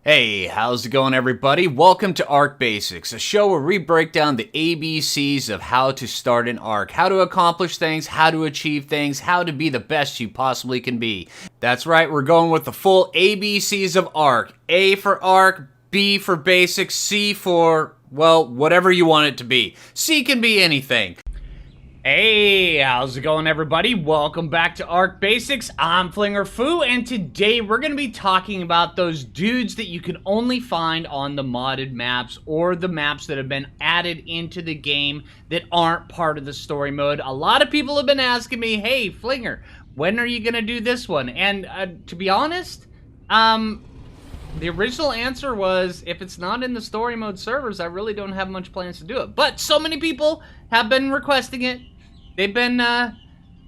Hey, how's it going everybody? Welcome to Arc Basics, a show where we break down the ABCs of how to start an arc, how to accomplish things, how to achieve things, how to be the best you possibly can be. That's right, we're going with the full ABCs of arc. A for arc, B for basics, C for, well, whatever you want it to be. C can be anything. Hey, how's it going everybody? Welcome back to Arc Basics. I'm Phlinger Phoo, and today we're going to be talking about those dudes that you can only find on the modded maps or the maps that have been added into the game that aren't part of the story mode. A lot of people have been asking me, hey Phlinger, when are you going to do this one? And to be honest, the original answer was, if it's not in the story mode servers, I really don't have much plans to do it. But so many people have been requesting it. They've been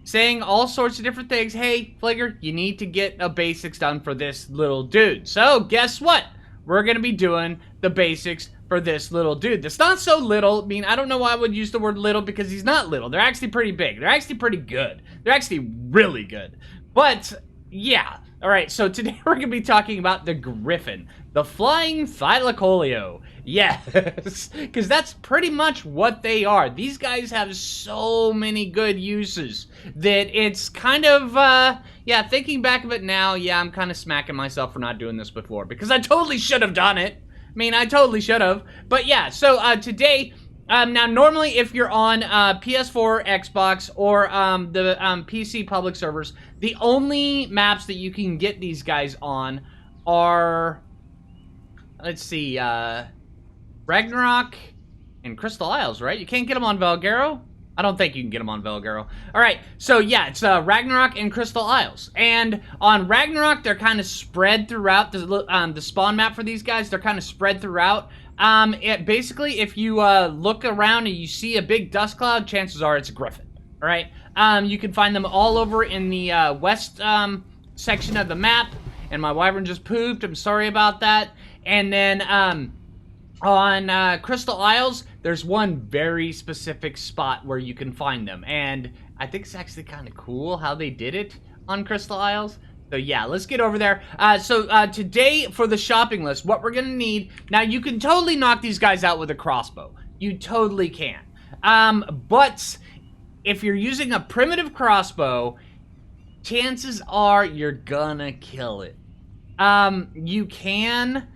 saying all sorts of different things. Hey, Phlinger, you need to get a basics done for this little dude. So, guess what? We're going to be doing the basics for this little dude. That's not so little. I mean, I don't know why I would use the word little because he's not little. They're actually pretty big. They're actually pretty good. They're actually really good. But, yeah. Alright, so today we're going to be talking about the Griffin. The flying thylacoleo. Yes, because that's pretty much what they are. These guys have so many good uses that it's kind of, yeah, thinking back of it now, yeah, I'm kind of smacking myself for not doing this before because I totally should have done it. I mean, I totally should have. But yeah, so today, now normally if you're on PS4, Xbox, or the PC public servers, the only maps that you can get these guys on are, let's see, Ragnarok and Crystal Isles, right? You can't get them on Valgaro? I don't think you can get them on Valgaro. Alright, so yeah, it's Ragnarok and Crystal Isles. And on Ragnarok, they're kind of spread throughout the spawn map for these guys. They're kind of spread throughout. Basically, if you look around and you see a big dust cloud, chances are it's a griffin. Alright? You can find them all over in the west section of the map. And my wyvern just pooped. I'm sorry about that. And then on Crystal Isles, there's one very specific spot where you can find them. And I think it's actually kind of cool how they did it on Crystal Isles. So yeah, let's get over there. Today for the shopping list, what we're gonna need, now you can totally knock these guys out with a crossbow. You totally can. But if you're using a primitive crossbow, chances are you're gonna kill it. You can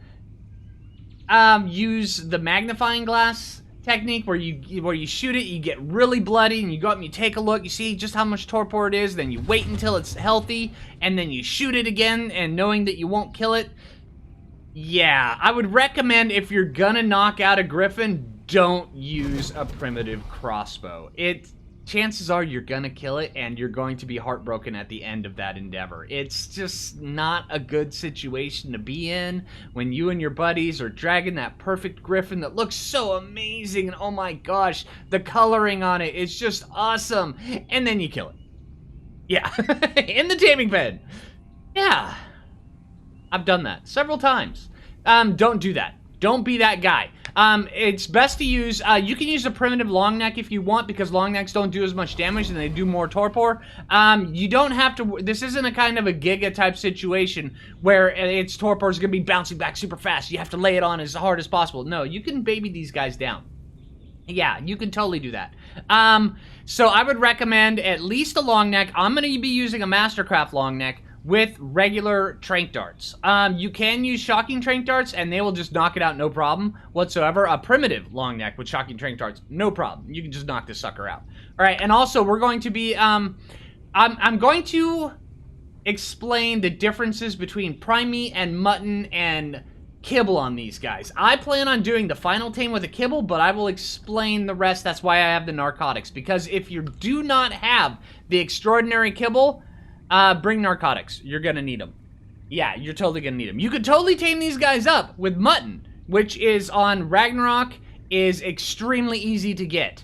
use the magnifying glass technique where you shoot it, you get really bloody, and you go up and you take a look, you see just how much torpor it is, then you wait until it's healthy, and then you shoot it again, and knowing that you won't kill it. Yeah, I would recommend if you're gonna knock out a griffin, don't use a primitive crossbow. Chances are you're gonna kill it, and you're going to be heartbroken at the end of that endeavor. It's just not a good situation to be in when you and your buddies are dragging that perfect griffin that looks so amazing, and oh my gosh, the coloring on it is just awesome, and then you kill it. Yeah, in the taming pen. Yeah, I've done that several times. Don't do that. Don't be that guy. It's best to use, you can use a primitive long neck if you want, because long necks don't do as much damage and they do more torpor. You don't have to, this isn't a kind of a Giga type situation where its torpor is going to be bouncing back super fast. You have to lay it on as hard as possible. No, you can baby these guys down. Yeah, you can totally do that. So I would recommend at least a long neck. I'm going to be using a Mastercraft long neck with regular trank darts. You can use shocking trank darts and they will just knock it out no problem whatsoever. A primitive long neck with shocking trank darts, no problem. You can just knock this sucker out. Alright, and also we're going to be, I'm going to explain the differences between prime meat and mutton and kibble on these guys. I plan on doing the final tame with a kibble, but I will explain the rest. That's why I have the narcotics, because if you do not have the extraordinary kibble, bring narcotics. You're gonna need them. Yeah, you're totally gonna need them. You could totally tame these guys up with mutton, which is on Ragnarok, is extremely easy to get.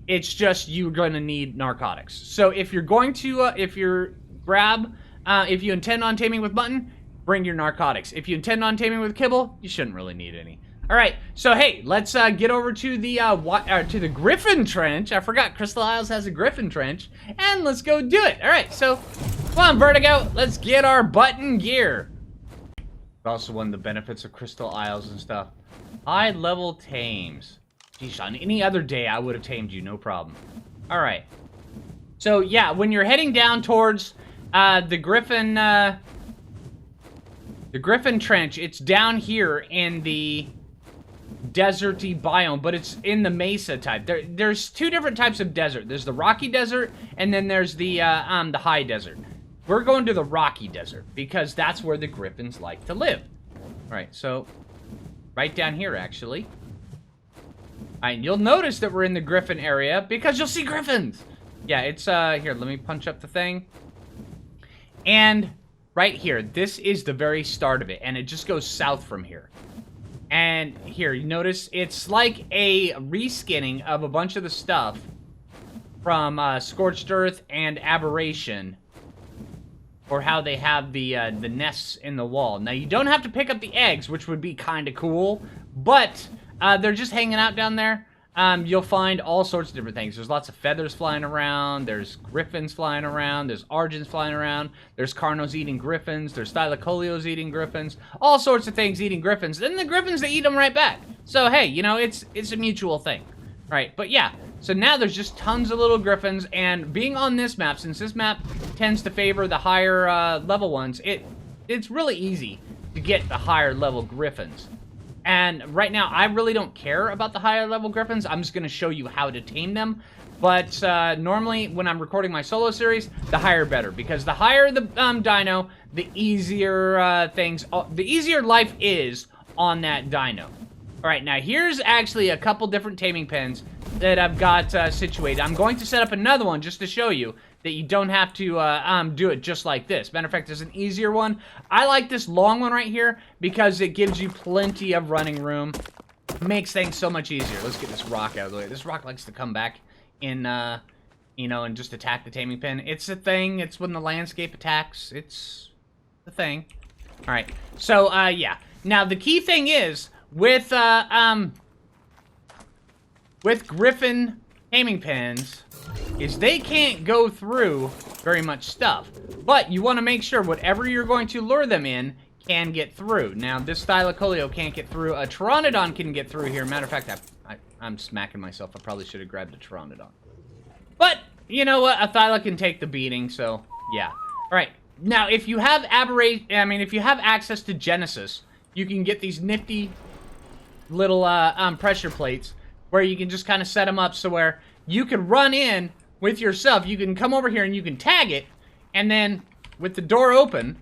It's just you're gonna need narcotics. So if you're going to, if you intend on taming with mutton, bring your narcotics. If you intend on taming with kibble, you shouldn't really need any. Alright, so hey, let's get over to the Griffin Trench. I forgot Crystal Isles has a Griffin Trench. And let's go do it. Alright, so come on, Vertigo. Let's get our button gear. Also one of the benefits of Crystal Isles and stuff. High level tames. Geez, on any other day, I would have tamed you, no problem. All right. So, yeah, when you're heading down towards the Griffin Trench, it's down here in the deserty biome, but it's in the mesa type. There's two different types of desert. There's the rocky desert, and then there's the high desert. We're going to the rocky desert because that's where the griffins like to live. All right, so right down here, actually. All right, you'll notice that we're in the griffin area because you'll see griffins. Yeah, it's here. Let me punch up the thing. And right here, this is the very start of it, and it just goes south from here. And here, you notice it's like a reskinning of a bunch of the stuff from Scorched Earth and Aberration, or how they have the nests in the wall. Now, you don't have to pick up the eggs, which would be kind of cool, but they're just hanging out down there. You'll find all sorts of different things. There's lots of feathers flying around. There's griffins flying around. There's argents flying around. There's carnos eating griffins. There's thylacolios eating griffins. All sorts of things eating griffins. And the griffins, they eat them right back. So, hey, you know, it's a mutual thing. Right, but yeah. So now there's just tons of little griffins. And being on this map, since this map tends to favor the higher level ones, it's really easy to get the higher level griffins. And right now, I really don't care about the higher level griffins. I'm just going to show you how to tame them. But normally, when I'm recording my solo series, the higher better. Because the higher the dino, the easier the easier life is on that dino. Alright, now here's actually a couple different taming pens that I've got situated. I'm going to set up another one just to show you that you don't have to do it just like this. Matter of fact, there's an easier one. I like this long one right here because it gives you plenty of running room. Makes things so much easier. Let's get this rock out of the way. This rock likes to come back in, you know, and just attack the taming pen. It's a thing. It's when the landscape attacks. It's the thing. All right. So, yeah. Now, the key thing is, with Griffin taming pens, is they can't go through very much stuff. But you want to make sure whatever you're going to lure them in can get through. Now, this Thylacoleo can't get through. A Pteranodon can get through here. Matter of fact, I'm smacking myself. I probably should have grabbed a Pteranodon. But, you know what? A Thyla can take the beating, so, yeah. All right. Now, if you have if you have access to Genesis, you can get these nifty little pressure plates where you can just kind of set them up so where you can run in with yourself. You can come over here and you can tag it, and then with the door open,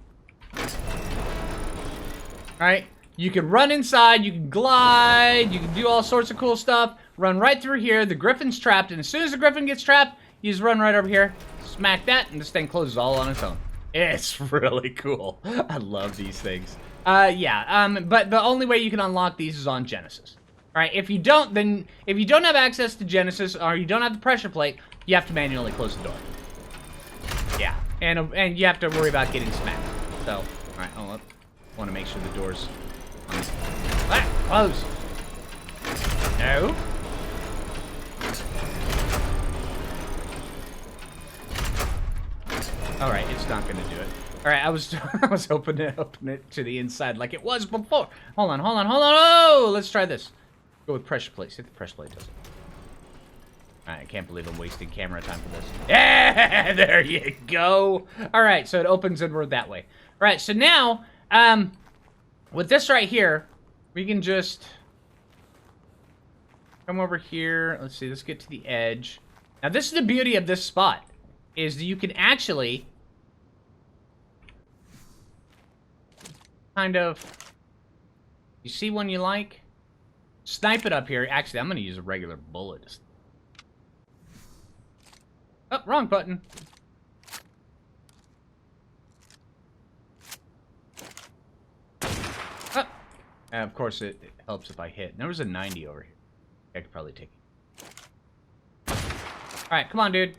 right, you can run inside, you can glide, you can do all sorts of cool stuff, run right through here. The Griffin's trapped, and as soon as the Griffin gets trapped, you just run right over here, smack that, and this thing closes all on its own. It's really cool. I love these things. Yeah, but the only way you can unlock these is on Genesis. Alright, if you don't have access to Genesis, or you don't have the pressure plate, you have to manually close the door. Yeah, and you have to worry about getting smacked. So, alright, hold up. I want to make sure the door's close. No. Alright, it's not gonna do it. Alright, I was hoping to open it to the inside like it was before. Hold on. Oh, let's try this. Go with pressure plate. See if the pressure plate does it. Alright, I can't believe I'm wasting camera time for this. Yeah, there you go. Alright, so it opens inward that way. Alright, so now, with this right here, we can just come over here. Let's see, let's get to the edge. Now, this is the beauty of this spot, is that you can actually kind of, you see one you like? Snipe it up here. Actually, I'm going to use a regular bullet. Oh, wrong button. Oh. And of course, it helps if I hit. There was a 90 over here. I could probably take it. Alright, come on, dude.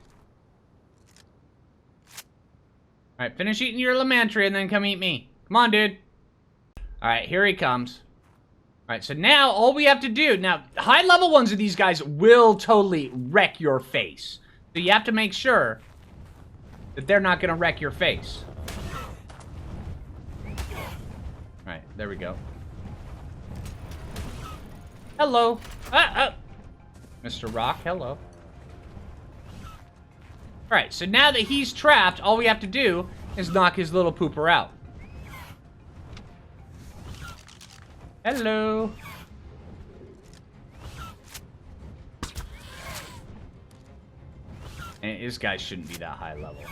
Alright, finish eating your Lamantria and then come eat me. Come on, dude. Alright, here he comes. Alright, so now all we have to do... Now, high-level ones of these guys will totally wreck your face. So you have to make sure that they're not going to wreck your face. Alright, there we go. Hello. Mr. Rock, hello. Alright, so now that he's trapped, all we have to do is knock his little pooper out. Hello. And this guy shouldn't be that high level.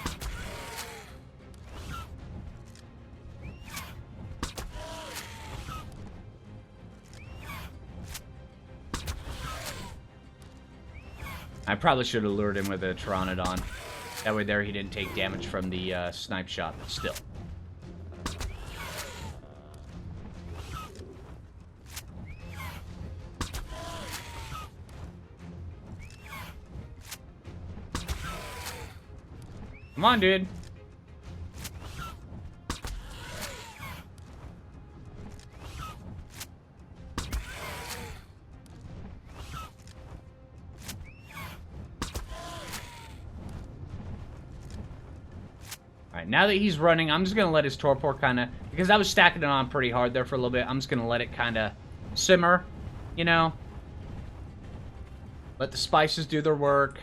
I probably should have lured him with a Pteranodon. That way there he didn't take damage from the snipe shot, but still. Come on, dude. Alright, now that he's running, I'm just going to let his torpor kind of... Because I was stacking it on pretty hard there for a little bit. I'm just going to let it kind of simmer, you know? Let the spices do their work.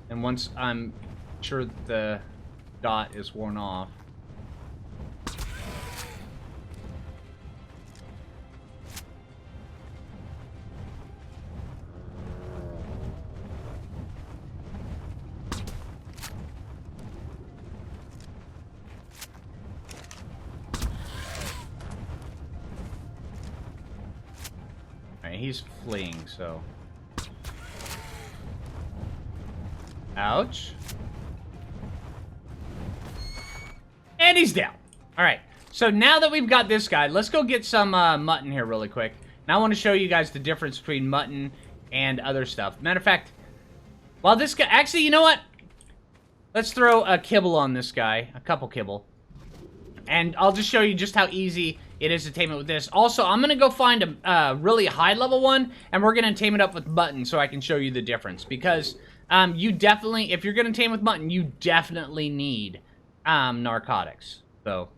And once I'm sure the dot is worn off. Alright, he's fleeing, so... Ouch. And he's down. Alright, so now that we've got this guy, let's go get some mutton here really quick. And I want to show you guys the difference between mutton and other stuff. Matter of fact, while this guy... Actually, you know what? Let's throw a kibble on this guy. A couple kibble. And I'll just show you just how easy it is to tame it with this. Also, I'm going to go find a really high level one, and we're going to tame it up with mutton so I can show you the difference. Because... you definitely, if you're going to tame with mutton, you definitely need, narcotics. So,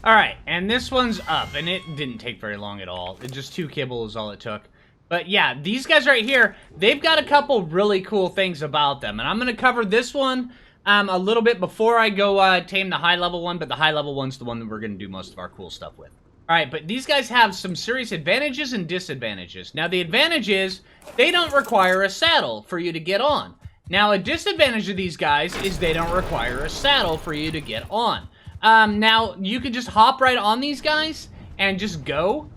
alright, and this one's up, and it didn't take very long at all. It just 2 kibble is all it took. But yeah, these guys right here, they've got a couple really cool things about them. And I'm going to cover this one, a little bit before I go, tame the high level one, but the high level one's the one that we're going to do most of our cool stuff with. Alright, but these guys have some serious advantages and disadvantages. Now, the advantage is, they don't require a saddle for you to get on. Now, a disadvantage of these guys is they don't require a saddle for you to get on. Now, you could just hop right on these guys and just go,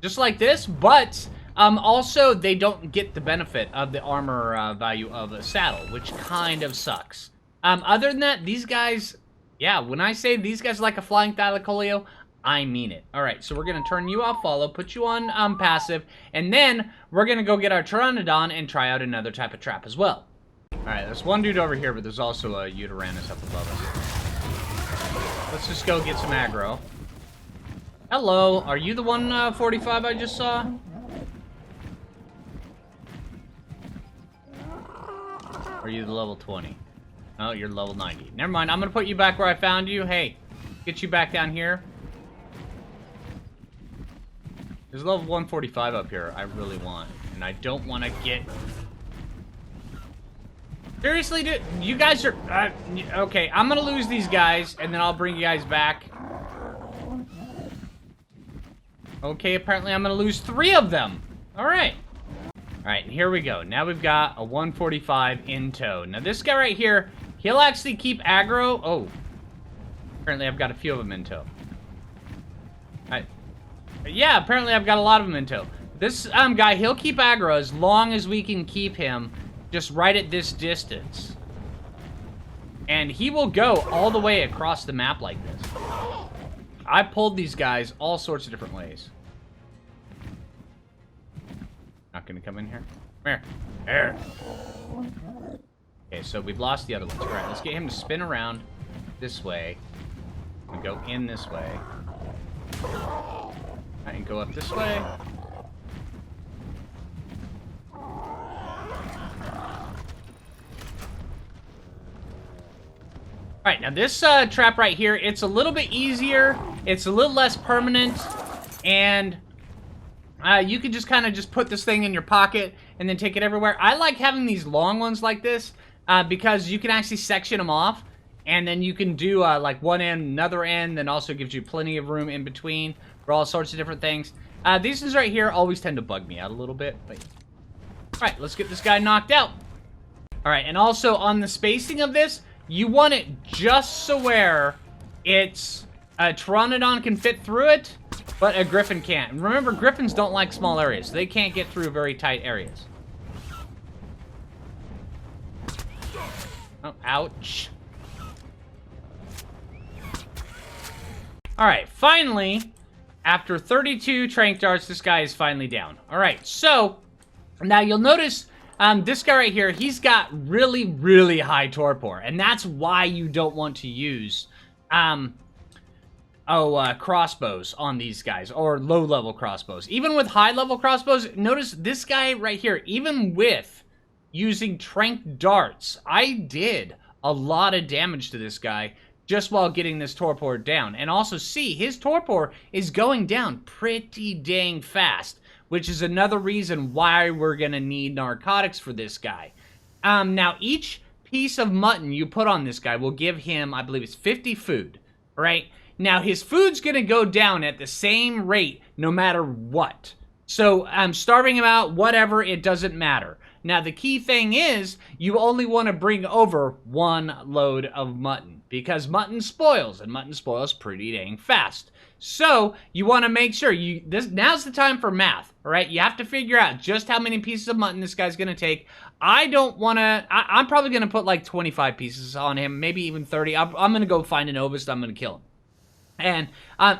just like this, but also, they don't get the benefit of the armor value of a saddle, which kind of sucks. Other than that, these guys, yeah, when I say these guys are like a flying thylacoleo, I mean it. Alright, so we're going to turn you off follow, put you on passive, and then we're going to go get our Pteranodon and try out another type of trap as well. Alright, there's one dude over here, but there's also a Uteranus up above us. Let's just go get some aggro. Hello, are you the 145 I just saw? Or are you the level 20? Oh, you're level 90. Never mind, I'm going to put you back where I found you. Hey, get you back down here. There's a level 145 up here I really want. And I don't want to get... Seriously, dude? You guys are... okay, I'm going to lose these guys, and then I'll bring you guys back. Okay, apparently I'm going to lose 3 of them. Alright. Alright, here we go. Now we've got a 145 in tow. Now this guy right here, he'll actually keep aggro. Oh. Apparently I've got a few of them in tow. Alright. Yeah, apparently I've got a lot of them in tow. This guy, he'll keep aggro as long as we can keep him just right at this distance. And he will go all the way across the map like this. I pulled these guys all sorts of different ways. Not gonna come in here. Come here. There. Okay, so we've lost the other ones. Alright, let's get him to spin around this way. And go in this way. And go up this way. All right, now this trap right here, it's a little bit easier. It's a little less permanent, and you can just kind of just put this thing in your pocket and then take it everywhere. I like having these long ones like this because you can actually section them off, and then you can do like one end, another end, then also gives you plenty of room in between for all sorts of different things. These ones right here always tend to bug me out a little bit. But... all right, let's get this guy knocked out. All right, and also on the spacing of this, you want it just so where it's a Pteranodon can fit through it, but a Griffin can't. And remember, Griffins don't like small areas. They can't get through very tight areas. Oh, ouch. All right, finally, after 32 trank darts, this guy is finally down. All right, so now you'll notice this guy right here, he's got really, really high torpor, and that's why you don't want to use crossbows on these guys, or low-level crossbows. Even with high-level crossbows, notice this guy right here, even with using trank darts, I did a lot of damage to this guy just while getting this torpor down. And also see, his torpor is going down pretty dang fast, which is another reason why we're gonna need narcotics for this guy. Now, each piece of mutton you put on this guy will give him, I believe it's 50 food, right? Now, his food's gonna go down at the same rate no matter what. So, starving him out, whatever, it doesn't matter. Now, the key thing is, you only want to bring over one load of mutton, because mutton spoils, and mutton spoils pretty dang fast. So, you want to make sure, now's the time for math, all right? You have to figure out just how many pieces of mutton this guy's going to take. I'm probably going to put like 25 pieces on him, maybe even 30. I'm going to go find an Ovis, I'm going to kill him. And,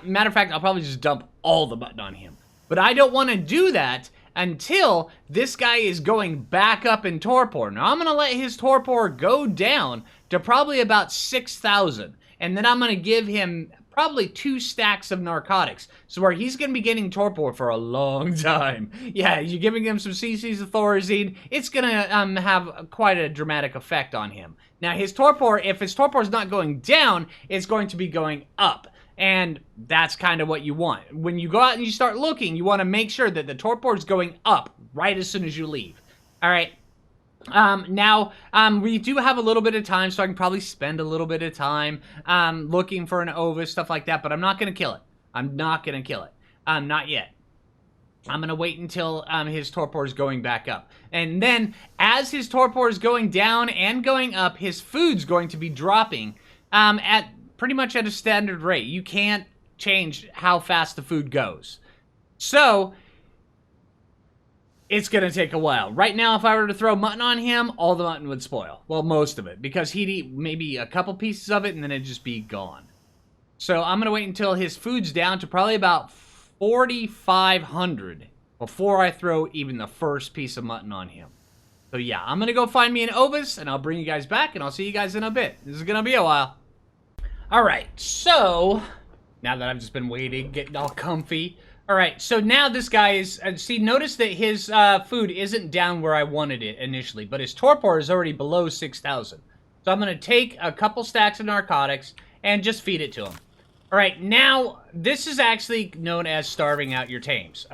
matter of fact, I'll probably just dump all the mutton on him. But I don't want to do that until this guy is going back up in torpor. Now, I'm going to let his torpor go down to probably about 6,000. And then I'm going to give him probably 2 stacks of narcotics. So where he's going to be getting torpor for a long time. Yeah, you're giving him some cc's of Thorazine. It's going to have quite a dramatic effect on him. Now, his torpor, if his torpor is not going down, it's going to be going up. And that's kind of what you want. When you go out and you start looking, you want to make sure that the torpor is going up right as soon as you leave. All right. Now, we do have a little bit of time, so I can probably spend a little bit of time looking for an Ovis, stuff like that, but I'm not going to kill it. I'm not going to kill it. Not yet. I'm going to wait until his torpor is going back up. And then, as his torpor is going down and going up, his food's going to be dropping at pretty much at a standard rate. You can't change how fast the food goes. So, it's going to take a while. Right now, if I were to throw mutton on him, all the mutton would spoil. Well, most of it. Because he'd eat maybe a couple pieces of it, and then it'd just be gone. So, I'm going to wait until his food's down to probably about 4,500 before I throw even the first piece of mutton on him. So, yeah, I'm going to go find me an Ovis, and I'll bring you guys back, and I'll see you guys in a bit. This is going to be a while. Alright, so, now that I've just been waiting, getting all comfy. Alright, so now this guy is, see, notice that his food isn't down where I wanted it initially, but his torpor is already below 6,000. So I'm going to take a couple stacks of narcotics and just feed it to him. Alright, now, this is actually known as starving out your tames.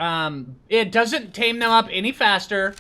It doesn't tame them up any faster.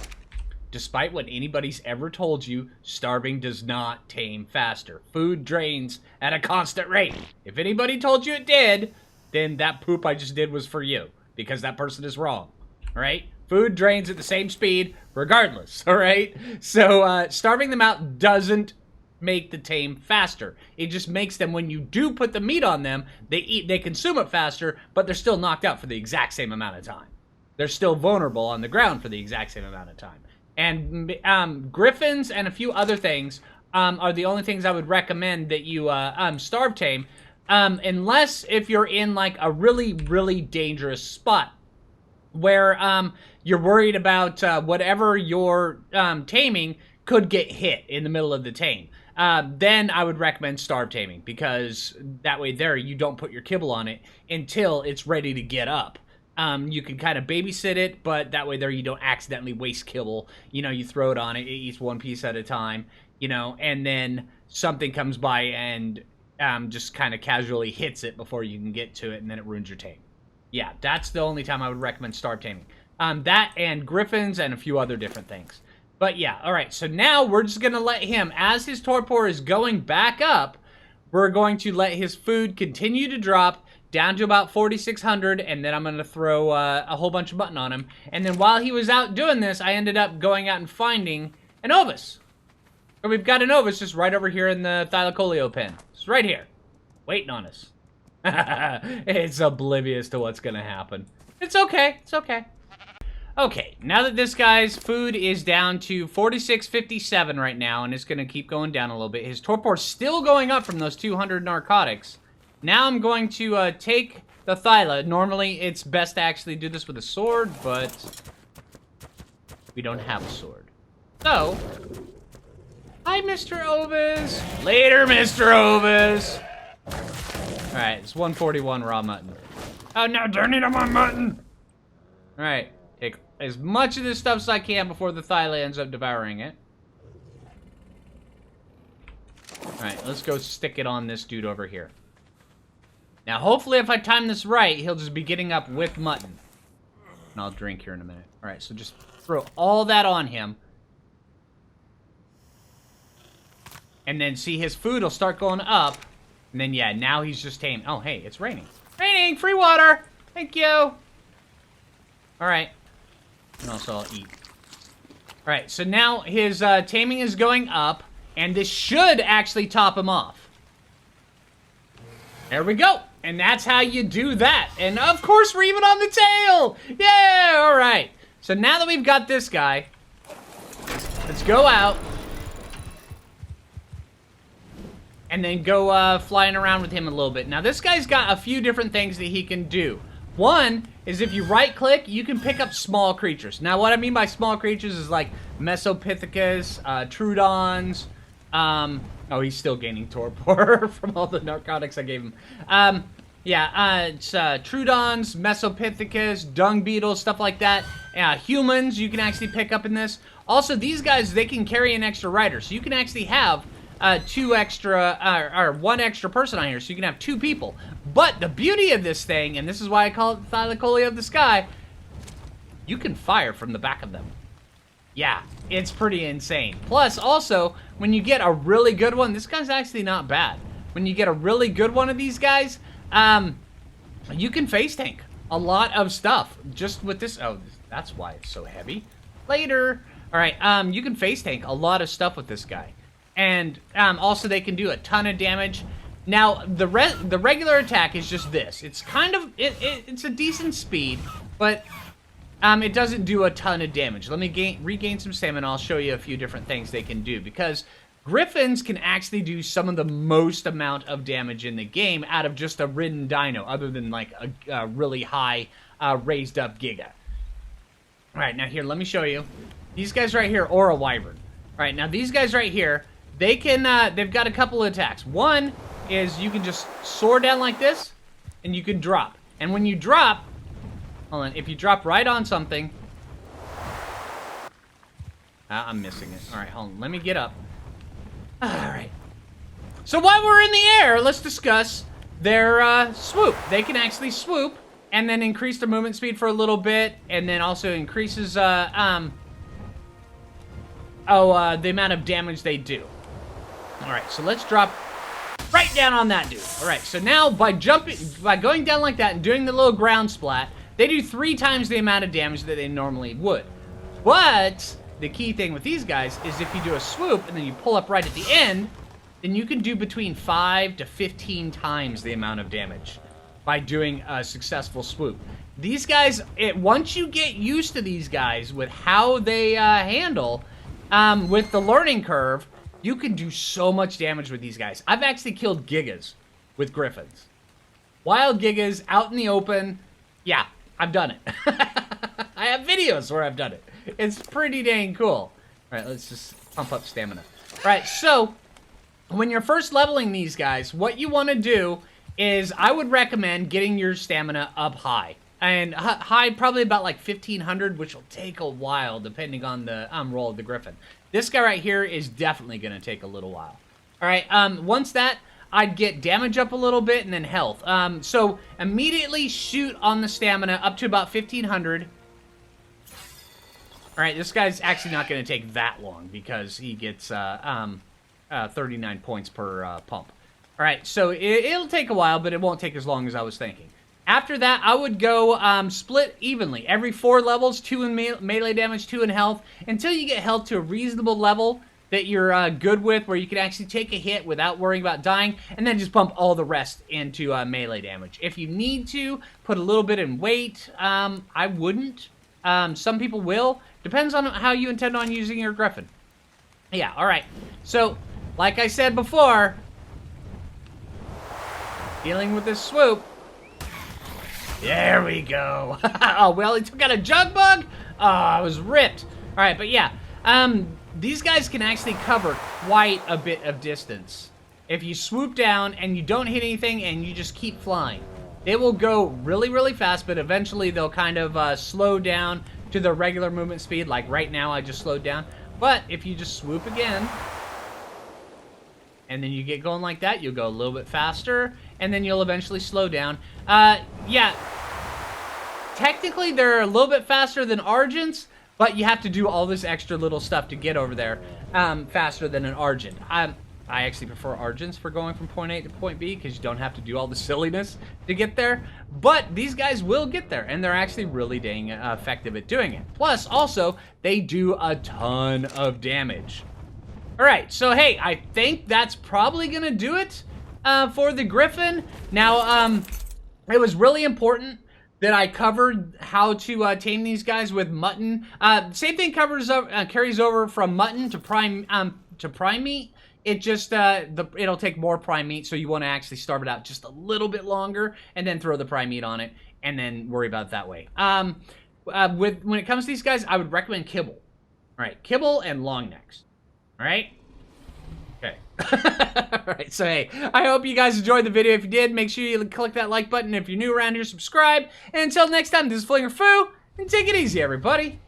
Despite what anybody's ever told you, starving does not tame faster. Food drains at a constant rate. If anybody told you it did, then that poop I just did was for you. Because that person is wrong. Alright? Food drains at the same speed, regardless. Alright? So, starving them out doesn't make the tame faster. It just makes them, when you do put the meat on them, they consume it faster, but they're still knocked out for the exact same amount of time. They're still vulnerable on the ground for the exact same amount of time. And griffins and a few other things are the only things I would recommend that you starve tame, unless if you're in like a really, really dangerous spot where you're worried about whatever you're taming could get hit in the middle of the tame. Then I would recommend starve taming, because that way there you don't put your kibble on it until it's ready to get up. You can kind of babysit it, but that way there you don't accidentally waste kibble. You know, you throw it on it, it eats one piece at a time. you know, and then something comes by and just kind of casually hits it before you can get to it, and then it ruins your tame. Yeah, that's the only time I would recommend starve-taming. That and griffins and a few other different things. But yeah, all right, so now we're just going to let him, as his torpor is going back up, we're going to let his food continue to drop down to about 4,600, and then I'm going to throw a whole bunch of mutton on him. And then while he was out doing this, I ended up going out and finding an ovis. So we've got an ovis just right over here in the thylacoleo pen. It's right here, waiting on us. It's oblivious to what's going to happen. It's okay, it's okay. Okay, now that this guy's food is down to 46.57 right now, and it's going to keep going down a little bit. His torpor's still going up from those 200 narcotics. Now I'm going to take the thyla. Normally, it's best to actually do this with a sword, but we don't have a sword. So, hi, Mr. Ovis. Later, Mr. Ovis. All right, it's 141 raw mutton. Oh, no, turn it on my mutton. All right, take as much of this stuff as I can before the thyla ends up devouring it. All right, let's go stick it on this dude over here. Now, hopefully, if I time this right, he'll just be getting up with mutton. And I'll drink here in a minute. All right, so just throw all that on him. And then, see, his food will start going up. And then, yeah, now he's just tame. Oh, hey, it's raining. Raining! Free water! Thank you! All right. And also, I'll eat. All right, so now his taming is going up. And this should actually top him off. There we go. And that's how you do that. And of course, we're even on the tail. Yeah, all right. So now that we've got this guy, let's go out. And then go flying around with him a little bit. Now, this guy's got a few different things that he can do. One is if you right-click, you can pick up small creatures. Now, what I mean by small creatures is like Mesopithecus, Trudons, oh, he's still gaining torpor from all the narcotics I gave him. It's Trudons, Mesopithecus, dung beetles, stuff like that. Humans, you can actually pick up in this. Also, these guys, they can carry an extra rider. So you can actually have one extra person on here. So you can have two people. But the beauty of this thing, and this is why I call it the Thylacoleo of the Sky, you can fire from the back of them. Yeah, it's pretty insane. Plus, also, when you get a really good one, this guy's actually not bad. When you get a really good one of these guys, you can face tank a lot of stuff just with this. Oh, that's why it's so heavy. Later. All right, you can face tank a lot of stuff with this guy. And also, they can do a ton of damage. Now, the regular attack is just this. It's kind of, it's a decent speed, but it doesn't do a ton of damage. Let me regain some stamina. I'll show you a few different things they can do, because griffins can actually do some of the most amount of damage in the game out of just a ridden dino, other than like a really high raised up giga. All right, now here, let me show you. These guys right here, or a wyvern. All right, now these guys right here, they can, they've got a couple of attacks. One is you can just soar down like this, and you can drop. And when you drop, hold on, if you drop right on something, I'm missing it. All right, hold on, let me get up. All right. So while we're in the air, let's discuss their swoop. They can actually swoop and then increase their movement speed for a little bit, and then also increases the amount of damage they do. All right, so let's drop right down on that dude. All right, so now by going down like that and doing the little ground splat, they do 3 times the amount of damage that they normally would. But the key thing with these guys is if you do a swoop and then you pull up right at the end, then you can do between 5 to 15 times the amount of damage by doing a successful swoop. These guys, once you get used to these guys with how they handle, with the learning curve, you can do so much damage with these guys. I've actually killed gigas with griffins. Wild gigas out in the open. Yeah, I've done it. I have videos where I've done it. It's pretty dang cool. All right, let's just pump up stamina. All right, so when you're first leveling these guys, what you want to do is I would recommend getting your stamina up high. And high, probably about like 1,500, which will take a while depending on the roll of the griffin. This guy right here is definitely going to take a little while. All right, once that, I'd get damage up a little bit and then health. So immediately shoot on the stamina up to about 1,500. All right, this guy's actually not going to take that long because he gets 39 points per pump. All right, so it'll take a while, but it won't take as long as I was thinking. After that, I would go split evenly. Every 4 levels, 2 in melee damage, 2 in health, until you get health to a reasonable level that you're good with, where you can actually take a hit without worrying about dying, and then just pump all the rest into melee damage. If you need to, put a little bit in weight. I wouldn't. Some people will. Depends on how you intend on using your Griffin. Yeah, alright. So, like I said before, dealing with this swoop. There we go. Oh, well, he took out a jug bug? Oh, I was ripped. Alright, but yeah. These guys can actually cover quite a bit of distance. If you swoop down and you don't hit anything and you just keep flying. They will go really, really fast, but eventually they'll kind of slow down to their regular movement speed. Like right now, I just slowed down. But if you just swoop again, and then you get going like that, you'll go a little bit faster, and then you'll eventually slow down. Yeah, technically they're a little bit faster than Argents, but you have to do all this extra little stuff to get over there faster than an Argent. I actually prefer Argents for going from point A to point B because you don't have to do all the silliness to get there. But these guys will get there, and they're actually really dang effective at doing it. Plus, also, they do a ton of damage. All right, so hey, I think that's probably going to do it for the Griffin. Now, it was really important that I covered how to tame these guys with mutton. Same thing carries over from mutton to prime meat. It just, it'll take more prime meat, so you want to actually starve it out just a little bit longer, and then throw the prime meat on it, and then worry about it that way. When it comes to these guys, I would recommend kibble. All right, kibble and long necks. All right? Okay. All right, so hey, I hope you guys enjoyed the video. If you did, make sure you click that like button. If you're new around here, subscribe. And until next time, this is Phlinger Phoo, and take it easy, everybody.